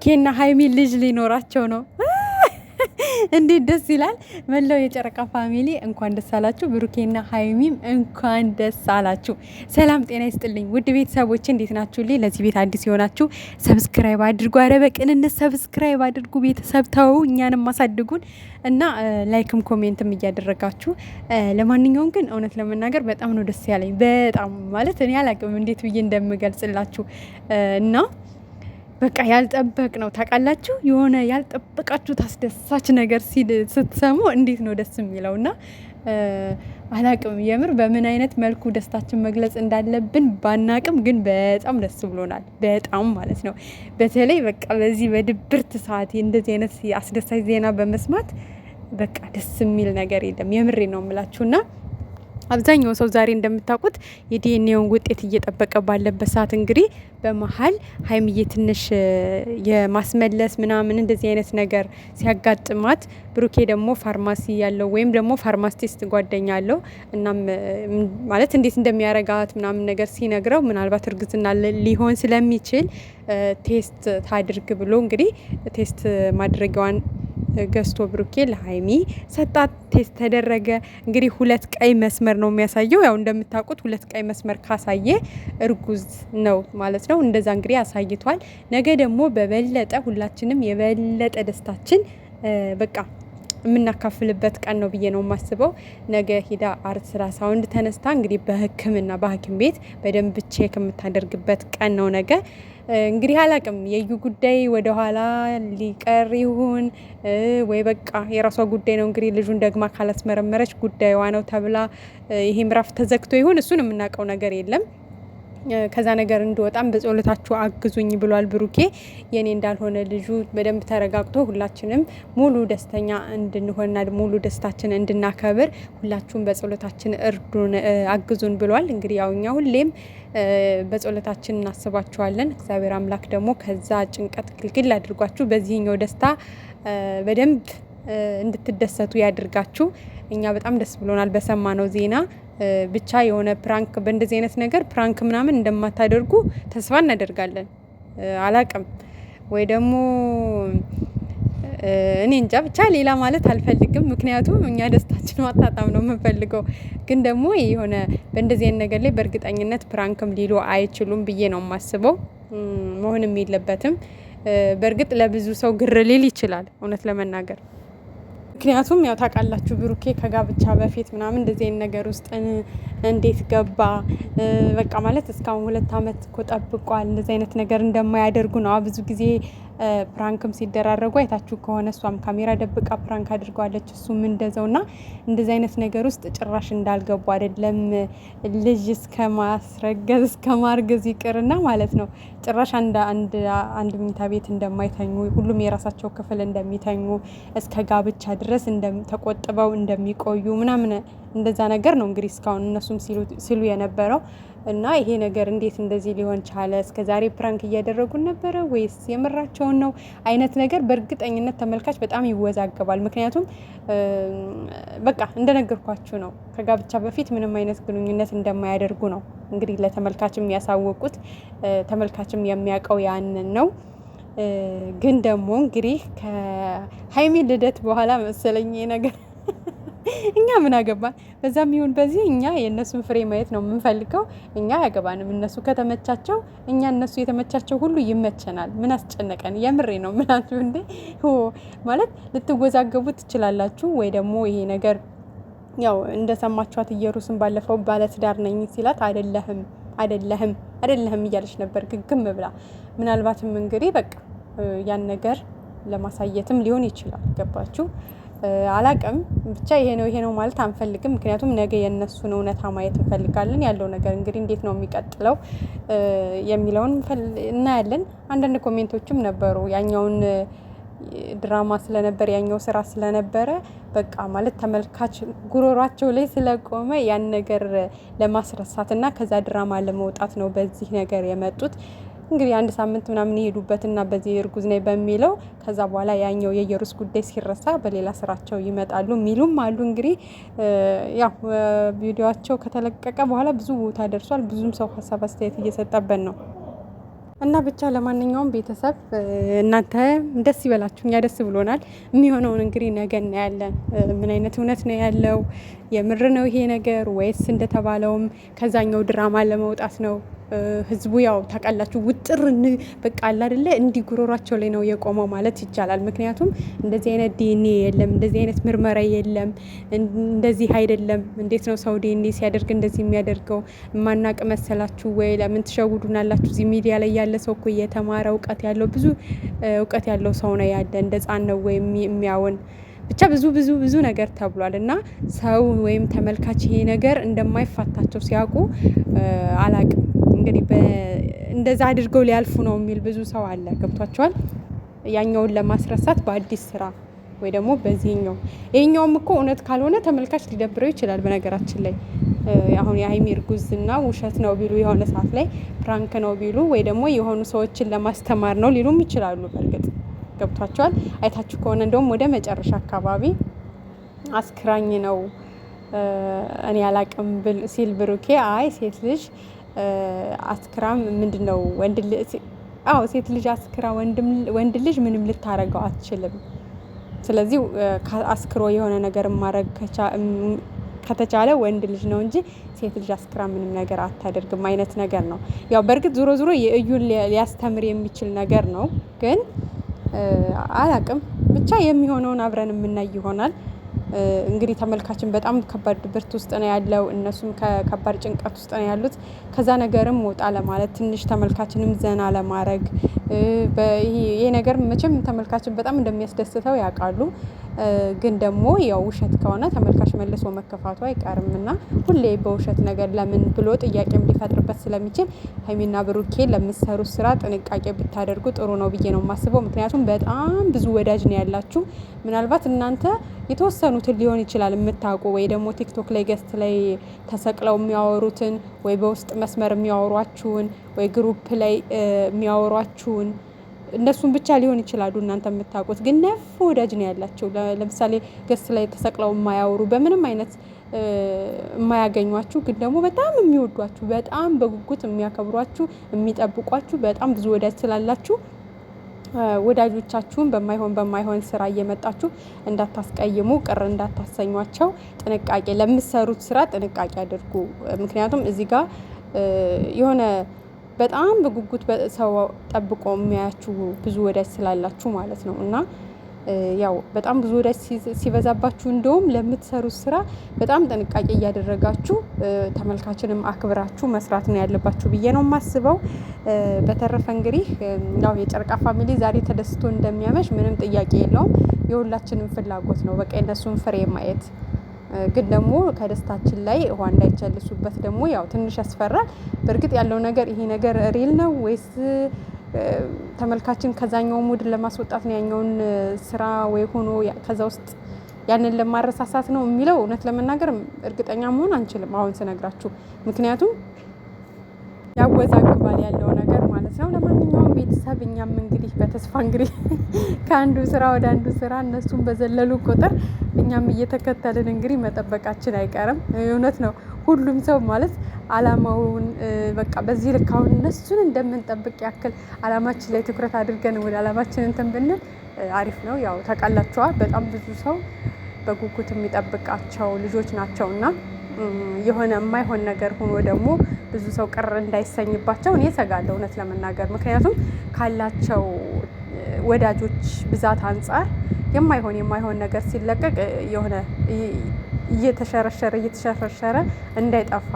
ብሩኬና ሀይሚ ልጅ ሊኖራቸው ነው። እንዴት ደስ ይላል! መላው የጨረቃ ፋሚሊ እንኳን ደስ አላችሁ። ብሩኬና ሀይሚም እንኳን ደስ አላችሁ። ሰላም ጤና ይስጥልኝ ውድ ቤተሰቦች፣ እንዴት ናችሁልኝ? ለዚህ ቤት አዲስ የሆናችሁ ሰብስክራይብ አድርጉ። አረ በቅንነት ሰብስክራይብ አድርጉ። ቤተሰብ ተው፣ እኛንም ማሳድጉን እና ላይክም ኮሜንትም እያደረጋችሁ። ለማንኛውም ግን እውነት ለመናገር በጣም ነው ደስ ያለኝ። በጣም ማለት እኔ አላቅም እንዴት ብዬ እንደምገልጽላችሁ እና በቃ ያልጠበቅ ነው ታውቃላችሁ። የሆነ ያልጠበቃችሁት አስደሳች ነገር ስትሰሙ እንዴት ነው ደስ የሚለውና አላቅም የምር በምን አይነት መልኩ ደስታችን መግለጽ እንዳለብን ባናቅም ግን በጣም ደስ ብሎናል። በጣም ማለት ነው። በተለይ በቃ በዚህ በድብርት ሰዓት እንደዚህ አይነት አስደሳች ዜና በመስማት በቃ ደስ የሚል ነገር የለም። የምሬ ነው የምላችሁና አብዛኛው ሰው ዛሬ እንደምታውቁት የዲኤንኤውን ውጤት እየጠበቀ ባለበት ሰዓት እንግዲህ በመሀል ሀይሚዬ ትንሽ የማስመለስ ምናምን እንደዚህ አይነት ነገር ሲያጋጥማት ብሩኬ ደግሞ ፋርማሲ ያለው ወይም ደግሞ ፋርማሲስት ጓደኛ አለው እናም ማለት እንዴት እንደሚያረጋት ምናምን ነገር ሲነግረው ምናልባት እርግዝና ሊሆን ስለሚችል ቴስት ታድርግ ብሎ እንግዲህ ቴስት ማድረጊያዋን ገዝቶ ብሩኬ ለሀይሚ ሰጣት። ቴስት ተደረገ። እንግዲህ 2 ቀይ መስመር ነው የሚያሳየው። ያው እንደምታውቁት 2 ቀይ መስመር ካሳየ እርጉዝ ነው ማለት ነው። እንደዛ እንግዲህ አሳይቷል። ነገ ደግሞ በበለጠ ሁላችንም የበለጠ ደስታችን በቃ የምናካፍልበት ቀን ነው ብዬ ነው የማስበው። ነገ ሂዳ አልትራሳውንድ ተነስታ እንግዲህ በሕክምና በሐኪም ቤት በደንብ ቼክ የምታደርግበት ቀን ነው ነገ። እንግዲህ አላቅም የዩ ጉዳይ ወደ ኋላ ሊቀር ይሁን ወይ በቃ የራሷ ጉዳይ ነው። እንግዲህ ልጁን ደግማ ካላስመረመረች ጉዳይዋ ነው ተብላ ይሄ ምዕራፍ ተዘግቶ ይሁን እሱን የምናውቀው ነገር የለም። ከዛ ነገር እንድወጣም በጸሎታችሁ አግዙኝ ብሏል ብሩኬ። የኔ እንዳልሆነ ልጁ በደንብ ተረጋግቶ ሁላችንም ሙሉ ደስተኛ እንድንሆንና ሙሉ ደስታችን እንድናከብር ሁላችሁም በጸሎታችን እርዱን፣ አግዙን ብሏል። እንግዲህ ያው እኛ ሁሌም በጸሎታችን እናስባችኋለን። እግዚአብሔር አምላክ ደግሞ ከዛ ጭንቀት ግልግል አድርጓችሁ በዚህኛው ደስታ በደንብ እንድትደሰቱ ያድርጋችሁ። እኛ በጣም ደስ ብሎናል በሰማነው ዜና። ብቻ የሆነ ፕራንክ በእንደዚህ አይነት ነገር ፕራንክ ምናምን እንደማታደርጉ ተስፋ እናደርጋለን። አላቅም ወይ ደግሞ እኔ እንጃ ብቻ ሌላ ማለት አልፈልግም። ምክንያቱም እኛ ደስታችን ማጣጣም ነው የምንፈልገው። ግን ደግሞ የሆነ በእንደዚህ አይነት ነገር ላይ በእርግጠኝነት ፕራንክም ሊሉ አይችሉም ብዬ ነው የማስበው። መሆንም የለበትም። በእርግጥ ለብዙ ሰው ግር ሊል ይችላል እውነት ለመናገር ምክንያቱም ያው ታውቃላችሁ ብሩኬ ከጋብቻ በፊት ምናምን እንደዚህ አይነት ነገር ውስጥ እንዴት ገባ? በቃ ማለት እስካሁን 2 አመት እኮ ጠብቋል። እንደዚህ አይነት ነገር እንደማያደርጉ ነው ብዙ ጊዜ ፕራንክም ሲደራረጉ አይታችሁ ከሆነ እሷም ካሜራ ደብቃ ፕራንክ አድርገዋለች፣ እሱም እንደዛውና እንደዚህ አይነት ነገር ውስጥ ጭራሽ እንዳልገቡ አይደለም ልጅ እስከ ማስረገዝ እስከ ማርገዝ ይቅርና ማለት ነው ጭራሽ አንድ መኝታ ቤት እንደማይተኙ ሁሉም የራሳቸው ክፍል እንደሚተኙ እስከ ጋብቻ ድረስ ተቆጥበው እንደሚቆዩ ምናምን እንደዛ ነገር ነው እንግዲህ እስካሁን እነሱም ሲሉ የነበረው እና ይሄ ነገር እንዴት እንደዚህ ሊሆን ቻለ? እስከዛሬ ፕራንክ እያደረጉን ነበረ ወይስ የምራቸውን ነው አይነት ነገር በእርግጠኝነት ተመልካች በጣም ይወዛገባል። ምክንያቱም በቃ እንደነገርኳችሁ ነው ከጋብቻ በፊት ምንም አይነት ግንኙነት እንደማያደርጉ ነው እንግዲህ ለተመልካችም ያሳወቁት። ተመልካችም የሚያውቀው ያንን ነው። ግን ደግሞ እንግዲህ ከሀይሚ ልደት በኋላ መሰለኝ ነገር እኛ ምን አገባን? በዛም ይሁን በዚህ እኛ የእነሱን ፍሬ ማየት ነው የምንፈልገው። እኛ ያገባንም እነሱ ከተመቻቸው እኛ እነሱ የተመቻቸው ሁሉ ይመቸናል። ምን አስጨነቀን? የምሬ ነው ምናችሁ እንዴ ማለት ልትወዛገቡ ትችላላችሁ። ወይ ደግሞ ይሄ ነገር ያው እንደሰማችኋት እየሩስን ባለፈው ባለትዳር ነኝ ሲላት አይደለህም እያለች ነበር ግግም ብላ። ምናልባትም እንግዲህ በቃ ያን ነገር ለማሳየትም ሊሆን ይችላል። ገባችሁ? አላቅም ብቻ ይሄ ነው ማለት አንፈልግም። ምክንያቱም ነገ የነሱን እውነታ ማየት እንፈልጋለን። ያለው ነገር እንግዲህ እንዴት ነው የሚቀጥለው የሚለውን እናያለን። አንዳንድ ኮሜንቶችም ነበሩ ያኛውን ድራማ ስለነበር ያኛው ስራ ስለነበረ በቃ ማለት ተመልካች ጉሮሯቸው ላይ ስለቆመ ያን ነገር ለማስረሳትና ከዛ ድራማ ለመውጣት ነው በዚህ ነገር የመጡት። እንግዲህ 1 ሳምንት ምናምን ይሄዱበትና በዚህ እርጉዝ ነኝ በሚለው ከዛ በኋላ ያኛው የኢየሩስ ጉዳይ ሲረሳ በሌላ ስራቸው ይመጣሉ ሚሉም አሉ። እንግዲህ ያው ቪዲዮአቸው ከተለቀቀ በኋላ ብዙ ቦታ ደርሷል። ብዙም ሰው ሀሳብ አስተያየት እየሰጠበት ነው። እና ብቻ ለማንኛውም ቤተሰብ እናንተ ደስ ይበላችሁ፣ እኛ ደስ ብሎናል። የሚሆነውን እንግዲህ ነገ እናያለን። ምን አይነት እውነት ነው ያለው? የምር ነው ይሄ ነገር ወይስ እንደተባለውም ከዛኛው ድራማ ለመውጣት ነው? ህዝቡ ያው ታውቃላችሁ ውጥር በቃ አለ አይደለ እንዲህ ጉሮሯቸው ላይ ነው የቆመው ማለት ይቻላል። ምክንያቱም እንደዚህ አይነት ዲኤንኤ የለም፣ እንደዚህ አይነት ምርመራ የለም፣ እንደዚህ አይደለም። እንዴት ነው ሰው ዲኤንኤ ሲያደርግ እንደዚህ የሚያደርገው? ማናቅ መሰላችሁ ወይ? ለምን ትሸውዱናላችሁ? እዚህ ሚዲያ ላይ ያለ ሰው እኮ የተማረ እውቀት ያለው ብዙ እውቀት ያለው ሰው ነው ያለ። እንደ ህጻን ነው ወይ የሚያውን ብቻ ብዙ ነገር ተብሏል። እና ሰው ወይም ተመልካች ይሄ ነገር እንደማይፋታቸው ሲያውቁ አላቅም እንግዲህ እንደዛ አድርገው ሊያልፉ ነው የሚል ብዙ ሰው አለ። ገብቷቸዋል። ያኛውን ለማስረሳት በአዲስ ስራ ወይ ደግሞ በዚህኛው ይሄኛውም እኮ እውነት ካልሆነ ተመልካች ሊደብረው ይችላል። በነገራችን ላይ አሁን የሀይሚ እርጉዝና ውሸት ነው ቢሉ የሆነ ሰዓት ላይ ፕራንክ ነው ቢሉ ወይ ደግሞ የሆኑ ሰዎችን ለማስተማር ነው ሊሉም ይችላሉ። በእርግጥ ገብቷቸዋል። አይታችሁ ከሆነ እንደውም ወደ መጨረሻ አካባቢ አስክራኝ ነው እኔ አላቅም ሲል ብሩኬ አይ ሴት ልጅ አስክራም ምንድነው ሴት ልጅ አስክራ ወንድ ልጅ ምንም ልታረገው አትችልም። ስለዚህ አስክሮ የሆነ ነገር ማድረግ ከተቻለ ወንድ ልጅ ነው እንጂ ሴት ልጅ አስክራ ምንም ነገር አታደርግም አይነት ነገር ነው። ያው በእርግጥ ዞሮ የእዩን ሊያስተምር የሚችል ነገር ነው። ግን አላቅም ብቻ የሚሆነውን አብረን የምናይ ይሆናል። እንግዲህ ተመልካችን በጣም ከባድ ድብርት ውስጥ ነው ያለው። እነሱም ከከባድ ጭንቀት ውስጥ ነው ያሉት። ከዛ ነገርም ወጣ ለማለት ትንሽ ተመልካችንም ዘና ለማድረግ ይሄ ነገር መቼም ተመልካችን በጣም እንደሚያስደስተው ያውቃሉ። ግን ደግሞ ያው ውሸት ከሆነ ተመልካች መልሶ መከፋቱ አይቀርም እና ሁሌ በውሸት ነገር ለምን ብሎ ጥያቄም ሊፈጥርበት ስለሚችል ሀይሚና ብሩኬ ለምትሰሩት ስራ ጥንቃቄ ብታደርጉ ጥሩ ነው ብዬ ነው የማስበው። ምክንያቱም በጣም ብዙ ወዳጅ ነው ያላችሁ። ምናልባት እናንተ የተወሰኑትን ሊሆን ይችላል የምታውቁ ወይ ደግሞ ቲክቶክ ላይ ገስት ላይ ተሰቅለው የሚያወሩትን ወይ በውስጥ መስመር የሚያወሯችሁን ወይ ግሩፕ ላይ የሚያወሯችሁን እነሱን ብቻ ሊሆን ይችላሉ እናንተ የምታውቁት። ግን ነፍ ወዳጅ ነው ያላቸው። ለምሳሌ ገስት ላይ ተሰቅለው የማያወሩ በምንም አይነት የማያገኟችሁ ግን ደግሞ በጣም የሚወዷችሁ በጣም በጉጉት የሚያከብሯችሁ የሚጠብቋችሁ በጣም ብዙ ወዳጅ ስላላችሁ ወዳጆቻችሁን በማይሆን ስራ እየመጣችሁ እንዳታስቀይሙ፣ ቅር እንዳታሰኟቸው ጥንቃቄ ለምትሰሩት ስራ ጥንቃቄ አድርጉ። ምክንያቱም እዚህ ጋር የሆነ በጣም በጉጉት ሰው ጠብቆ የሚያያችሁ ብዙ ወዳጅ ስላላችሁ ማለት ነው። እና ያው በጣም ብዙ ወዳጅ ሲበዛባችሁ እንደውም ለምትሰሩት ስራ በጣም ጥንቃቄ እያደረጋችሁ ተመልካችንም አክብራችሁ መስራት ነው ያለባችሁ ብዬ ነው የማስበው። በተረፈ እንግዲህ ያው የጨረቃ ፋሚሊ ዛሬ ተደስቶ እንደሚያመሽ ምንም ጥያቄ የለውም። የሁላችንም ፍላጎት ነው በቃ የነሱን ፍሬ ማየት። ግን ደግሞ ከደስታችን ላይ ውሃ እንዳይቸልሱበት ደግሞ ያው ትንሽ ያስፈራል። በእርግጥ ያለው ነገር ይሄ ነገር ሪል ነው ወይስ ተመልካችን ከዛኛው ሙድ ለማስወጣት ነው ያኛውን ስራ ወይ ሆኖ ከዛ ውስጥ ያንን ለማረሳሳት ነው የሚለው እውነት ለመናገር እርግጠኛ መሆን አንችልም አሁን ስነግራችሁ። ምክንያቱም ያወዛግባል ያለው ነገር ማለት ነው። ለማንኛውም ቤተሰብ እኛም እንግዲህ በተስፋ እንግዲህ ከአንዱ ስራ ወደ አንዱ ስራ እነሱም በዘለሉ ቁጥር እኛም እየተከተልን እንግዲህ መጠበቃችን አይቀርም። እውነት ነው ሁሉም ሰው ማለት አላማውን በቃ በዚህ ልክ አሁን እነሱን እንደምንጠብቅ ያክል አላማችን ላይ ትኩረት አድርገን ወደ አላማችን እንትን ብንል አሪፍ ነው። ያው ታውቃላችኋ በጣም ብዙ ሰው በጉጉት የሚጠብቃቸው ልጆች ናቸው እና የሆነ የማይሆን ነገር ሆኖ ደግሞ ብዙ ሰው ቅር እንዳይሰኝባቸው እኔ እሰጋለሁ እውነት ለመናገር። ምክንያቱም ካላቸው ወዳጆች ብዛት አንጻር የማይሆን ነገር ሲለቀቅ የሆነ እየተሸረሸረ እንዳይጠፋ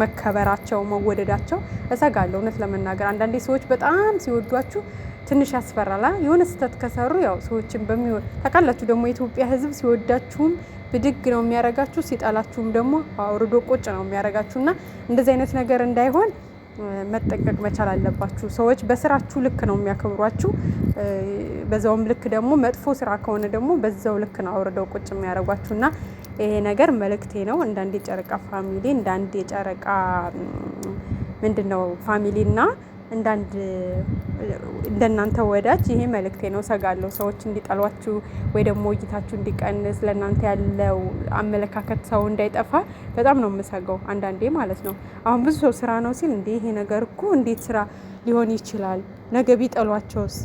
መከበራቸው መወደዳቸው እሰጋለሁ እውነት ለመናገር። አንዳንዴ ሰዎች በጣም ሲወዷችሁ ትንሽ ያስፈራላ። የሆነ ስህተት ከሰሩ ያው ሰዎችን ታውቃላችሁ ደግሞ የኢትዮጵያ ሕዝብ ሲወዳችሁም ብድግ ነው የሚያረጋችሁ፣ ሲጠላችሁም ደግሞ አውርዶ ቁጭ ነው የሚያረጋችሁ። እና እንደዚህ አይነት ነገር እንዳይሆን መጠንቀቅ መቻል አለባችሁ። ሰዎች በስራችሁ ልክ ነው የሚያከብሯችሁ፣ በዛውም ልክ ደግሞ መጥፎ ስራ ከሆነ ደግሞ በዛው ልክ ነው አውርደው ቁጭ የሚያረጓችሁ። እና ይሄ ነገር መልእክቴ ነው እንዳንድ የጨረቃ ፋሚሊ እንዳንድ የጨረቃ ምንድነው ፋሚሊ እና እንደናንተ ወዳጅ ይሄ መልእክቴ ነው። ሰጋለሁ ሰዎች እንዲጠሏችሁ ወይ ደግሞ እይታችሁ እንዲቀንስ ለእናንተ ያለው አመለካከት ሰው እንዳይጠፋ በጣም ነው የምሰጋው አንዳንዴ ማለት ነው። አሁን ብዙ ሰው ስራ ነው ሲል እንዴ ይሄ ነገር እኮ እንዴት ስራ ሊሆን ይችላል? ነገ ቢጠሏቸውስ?